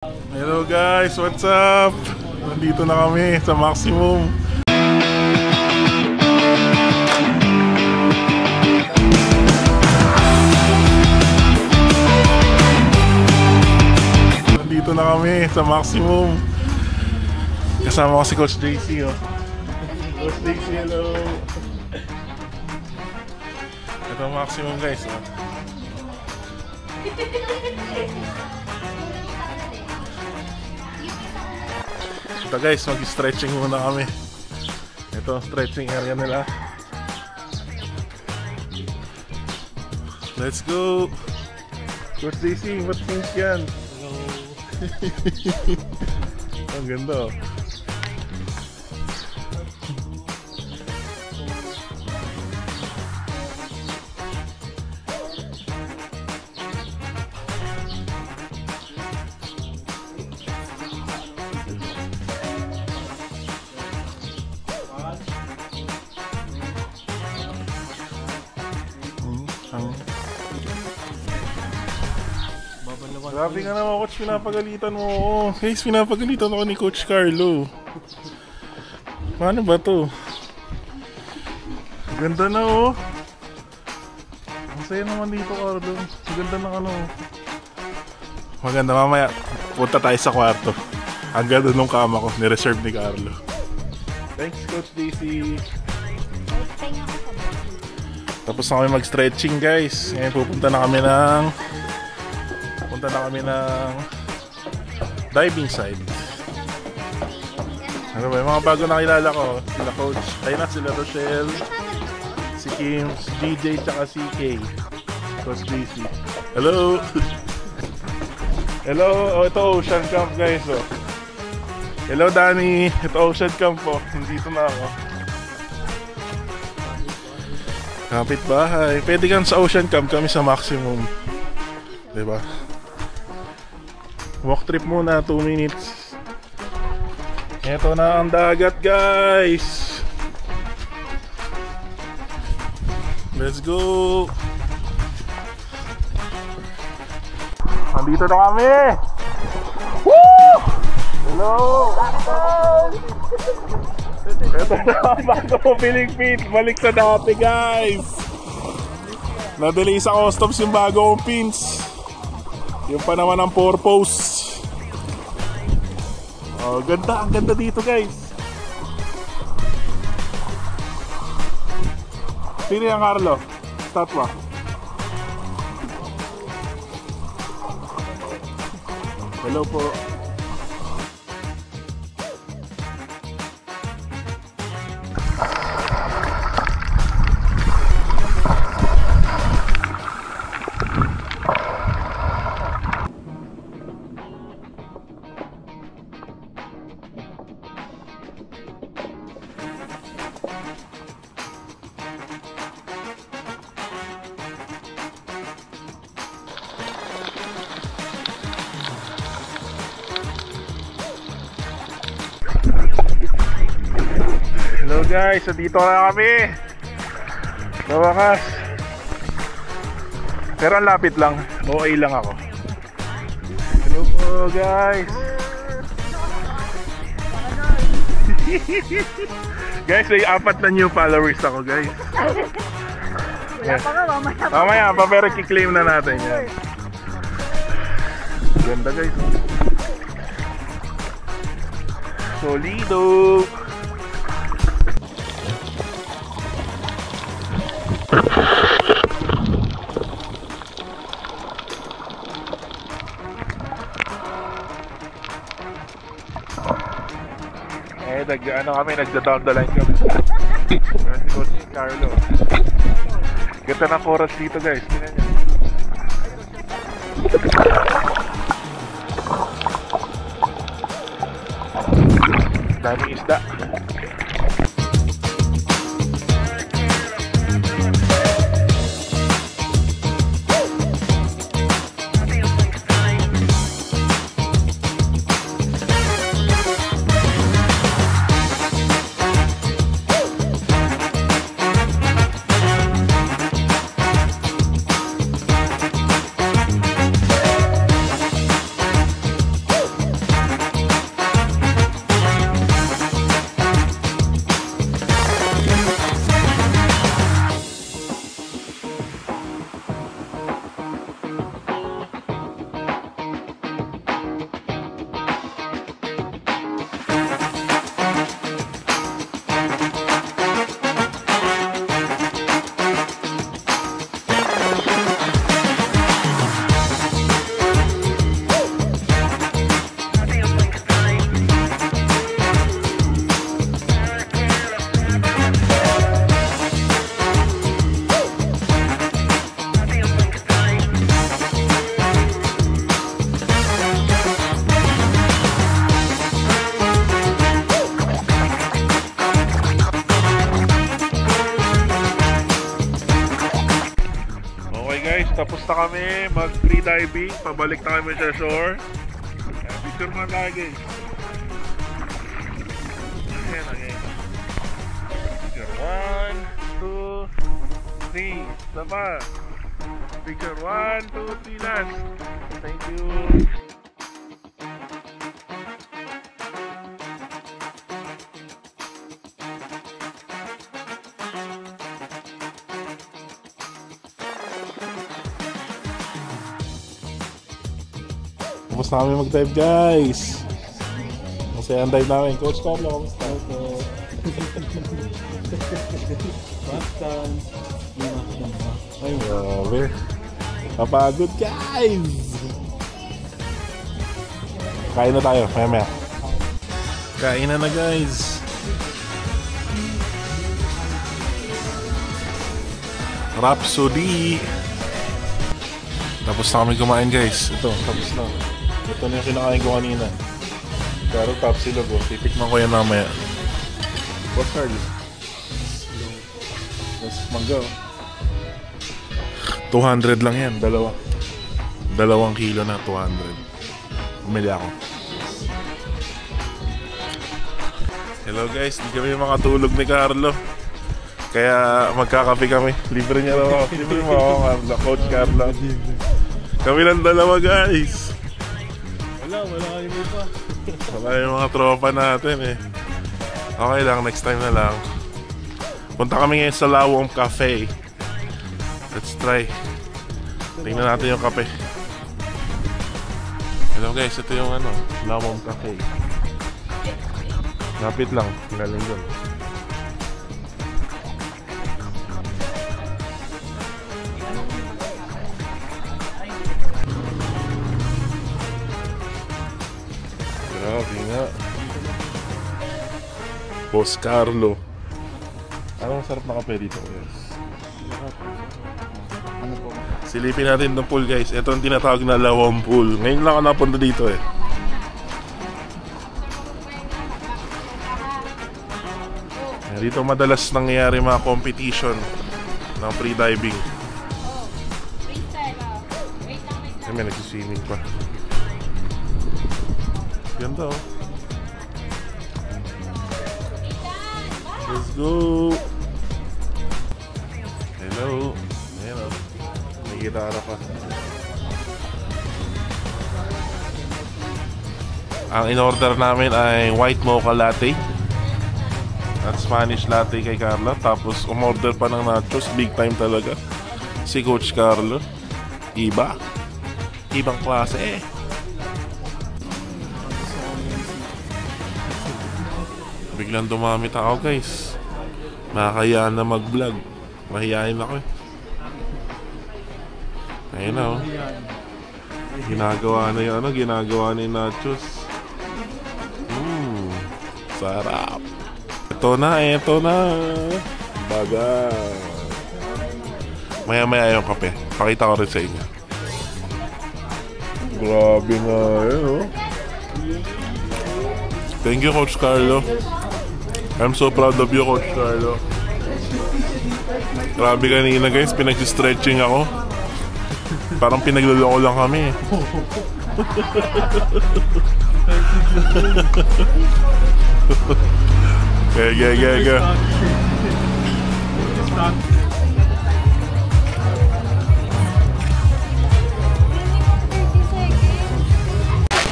Hello guys, what's up? Nandito na kami sa Maximum. Nandito na kami sa Maximum. Kasama ko si Coach JC, oh. Coach JC, hello. Ito ang Maximum guys, oh. Ito guys, mag-stretching muna kami. Ito, stretching area nila. Let's go! Coach DC, what things yan? Hello! Ang ganda, oh. Grabe ka naman, Coach, pinapagalitan mo ako. Guys, pinapagalitan ako ni Coach Carlo. Paano ba to? Ganda na, oh. Ang saya naman dito, Carlo. Ganda na ano. Maganda, mamaya punta tayo sa kwarto. Ang ganda nung kama ko, nireserve ni Carlo. Thanks, Coach DC. Tapos na kami mag-stretching, guys. Ngayon pupunta na kami ng diving side. Ano ba, yung mga bago nakilala ko, sila Coach, ayun na, sila Rochelle, si Kim, si DJ, tsaka si Kay. Coach DC. Hello! Hello! Oh, ito Ocean Camp guys, oh. Hello Danny! Ito Ocean Camp po. Nandito na ako. Kapit bahay. Pwede kang sa Ocean Camp, kami sa Maximum. Diba? Walk trip muna, 2 minutes. Ito na ang dagat, guys. Let's go. Nandito na kami. Woo! Hello. Ito na ang bago mo piling pins. Balik sa dati, guys. Nadali sa customs yung bago kong pins. Yung pa naman ang purpose. Oh, ganda, ang ganda dito, guys. Sino yan, Carlo? Statwa. Hello po. Hello guys, so dito na kami sa wakas. Pero ang lapit lang, okay lang ako. Hello po guys. Guys, may 4 na new followers ako guys. Wala pa nga, mamaya pa, pero kiklaim na natin yan. Ganda guys. Solido. Ano kami, nagda-down the line kami. Si Coach Carlo. Ganda ng chorus dito guys. Tingnan nyo. Daming isda. Tapos na kami mag free diving. Pabalik na kami sa shore. Picture man tayo guys. Ayan, ayan. Picture 1, 2, 3. Saba. Picture 1, 2, 3 last. Thank you. Tapos na kami mag-dive guys. Masaya ang dive namin. Coach Carlo, kamusta? Ay, grabe. Kapagod guys. Kain na tayo, maya. Kain na guys. Rhapsody. Tapos na kami kumain guys. Ito, tapos na. Ito na yung kinakain ko kanina. Pero top silog oh. Titikman ko yan mamaya. What's hard? Mas mangga oh. 200 lang yan, dalawa. 2 kilo na 200. Bumili ako. Hello guys, di kami makatulog ni Carlo. Kaya magkakape kami. Libre niya lang ako. Libre mo ako, Carlo. Coach Carlo. Kami lang dalawa guys. Wala kayo mo pa. Wala yung mga tropa natin eh. Okay lang, next time na lang. Punta kami ngayon sa Lawom Cafe. Let's try. Tingnan natin yung kape. Hello guys, ito yung ano, Lawom Cafe. Napit lang, galing doon. Grabe nga. Boss Carlo. Anong sarap na kape dito guys? Ano po? Silipin natin itong pool guys. Ito ang tinatawag na Lawom Pool. Ngayon lang ako napunta dito eh. Dito madalas nangyayari mga competition ng free diving. Ay, may nagsiswimming pa. Ganda oh. Let's go! Hello! Ayan oh. May gitara pa. Ang in-order namin ay white mocha latte at Spanish latte kay Carla. Tapos umorder pa ng nachos. Big time talaga si Coach Carlo. Iba. Ibang klase eh. Biglang dumami tao guys. Nakakayaan na mag-vlog. Mahihayin ako eh. Ayun na oh. Ginagawa na yung ano, ginagawa na yung nachos. Sarap. Ito na. Baga. Maya-maya yung kape. Pakita ko rin sa inyo. Grabe nga yun oh. Thank you Coach Carlo. I'm so proud of you Coach Carlo. Grabe kanina guys, pinag-stretching ako. Parang pinagluloko lang kami. Go.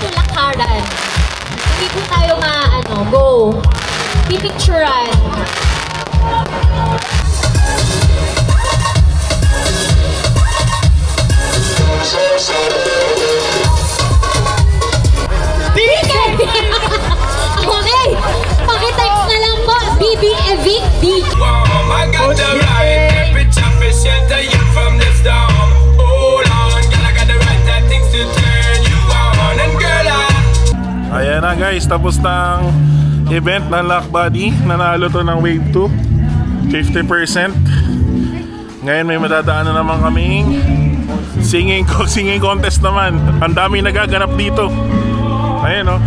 Tulakaran. Hindi po tayo go. Pipicturan. Okay, pakitext na lang po, BB Evic D. I got the right temperature for shelter you from the storm. Hold on, girl, I got the right tactics to turn you on. And girl, Ayan na guys, tapos ng event ng Lock Body. Nanalo to ng Wave 2 50%. Ngayon may madadaan na naman kaming singing contest naman. Ang dami nagaganap dito. Ayan o.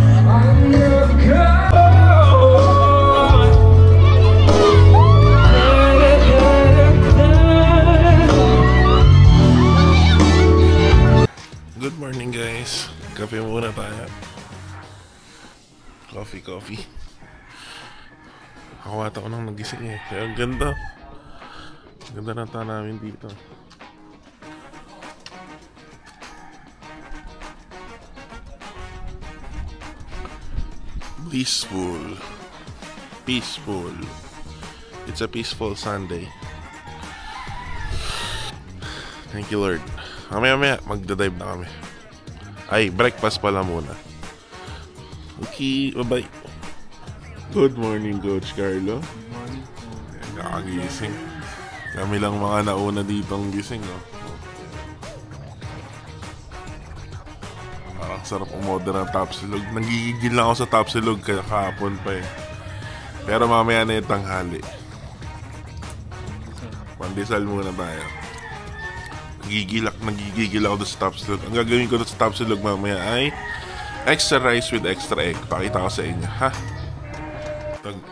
Coffee. Ako nang nagising eh. Kaya ang ganda. Ang ganda ng taon namin dito. Peaceful. It's a peaceful Sunday. Thank you, Lord. Mamaya magdadive na kami. Ay, breakfast pala muna. Okay, bye-bye. Good morning, Coach Carlo. Good morning po. Kakagising. Kami lang mga nauna ditong gising, no? Parang sarap umorder ng Tapsilog. Nanggigigil lang ako sa Tapsilog kaya kahapon pa eh. Pero mamaya na yung tanghali. Pandesal muna tayo. Nagigigil ako sa Tapsilog. Ang gagawin ko sa Tapsilog mamaya ay extra rice with extra egg. Pakita ko sa inyo, ha?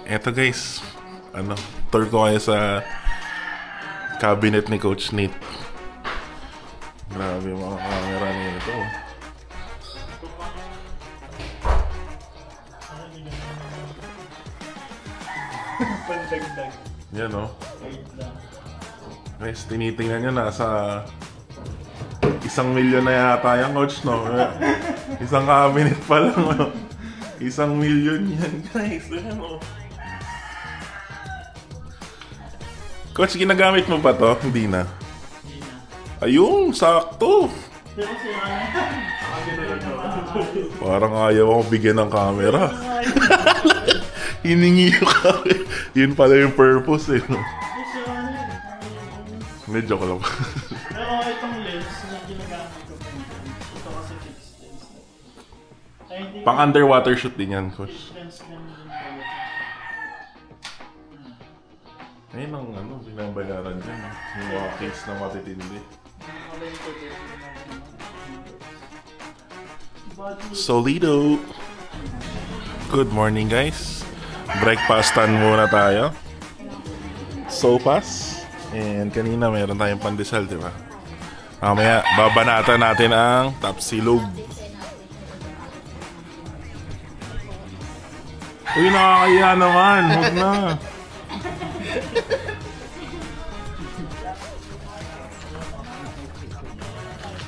Eto guys, tour ko kayo sa cabinet ni Coach Nate. Grabe yung mga camera niya ito. Pandagdag. Yan o. Wait lang. Guys, tinitingnan nyo, nasa 1 milyon na yata yung Coach, no? Isang cabinet pa lang, no? 1 milyon yan, guys. Ayan o. Coach, ginagamit mo pa to? Hindi na. Ayun, sakto. Parang ayaw ako bigyan ng camera. Hiningi yung camera. Yun pala yung purpose eh, no? Hindi, joke lang. Pero itong lens na ginagamit ko po. Ito kasi fixed lens. Pang underwater shoot din yan, Coach. Lens lang din pala. Ayun ang binabayaran dyan. Yung mga case na matitindi. Solido! Good morning, guys. Breakfastan muna tayo. Sopas. And kanina mayroon tayong pandesal, di ba? Mamaya, babanatan natin ang Tapsilog. Uy, nakakaya naman. Huwag na.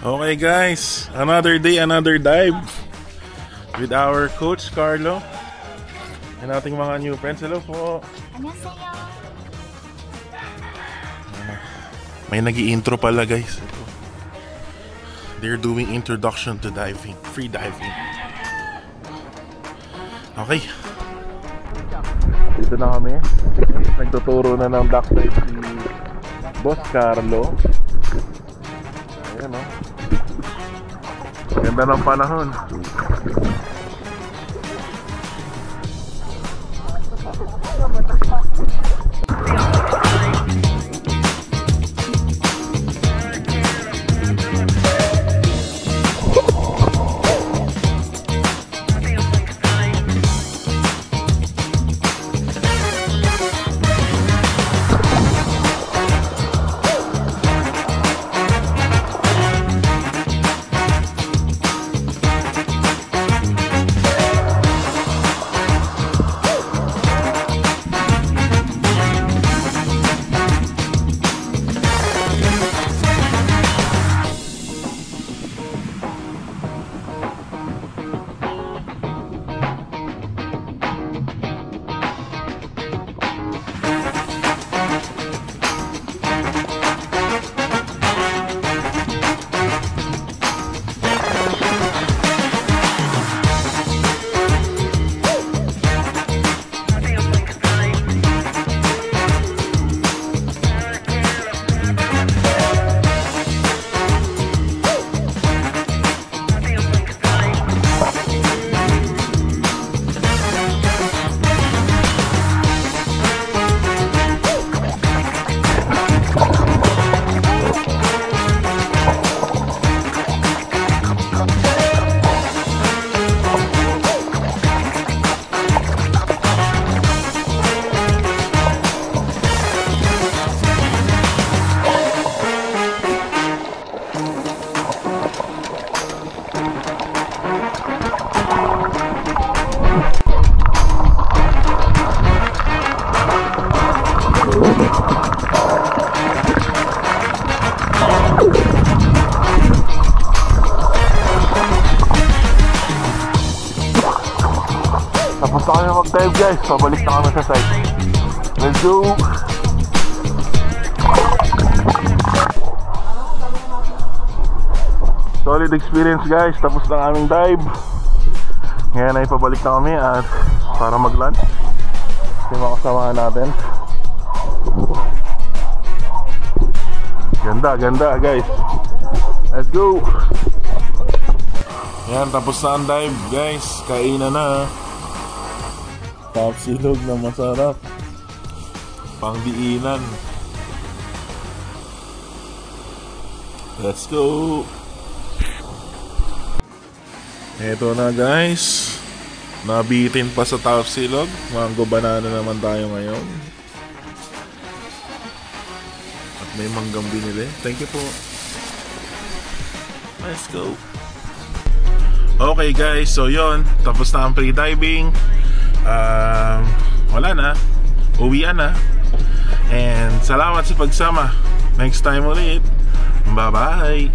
Okay guys, another day, another dive with our Coach Carlo and ating mga new friends. Hello po. May nag-i-intro pala guys. They're doing introduction to diving, free diving. Okay. Dito na kami. Nagtuturo na ng black dive si Boss Carlo. Ayan o. Ganda ng panahon. Tapos na kami mag-dive guys. Pabalik na kami sa site. Let's go! Solid experience guys. Tapos na aming dive. Ngayon ay pabalik na kami at para mag-lunch. Yung mga kasamahan natin. Ganda, ganda guys. Let's go! Yan, tapos na ang dive guys. Kainan na. Top silog na masarap. Pangdiinan. Let's go! Eto na guys. Nabitin pa sa top silog. Mango banana naman tayo ngayon. At may manggang binili. Thank you po. Let's go! Okay guys, so yon, tapos na ang pre-diving. Wala na, uwian na. And salamat sa pagsama. Next time ulit. Bye bye.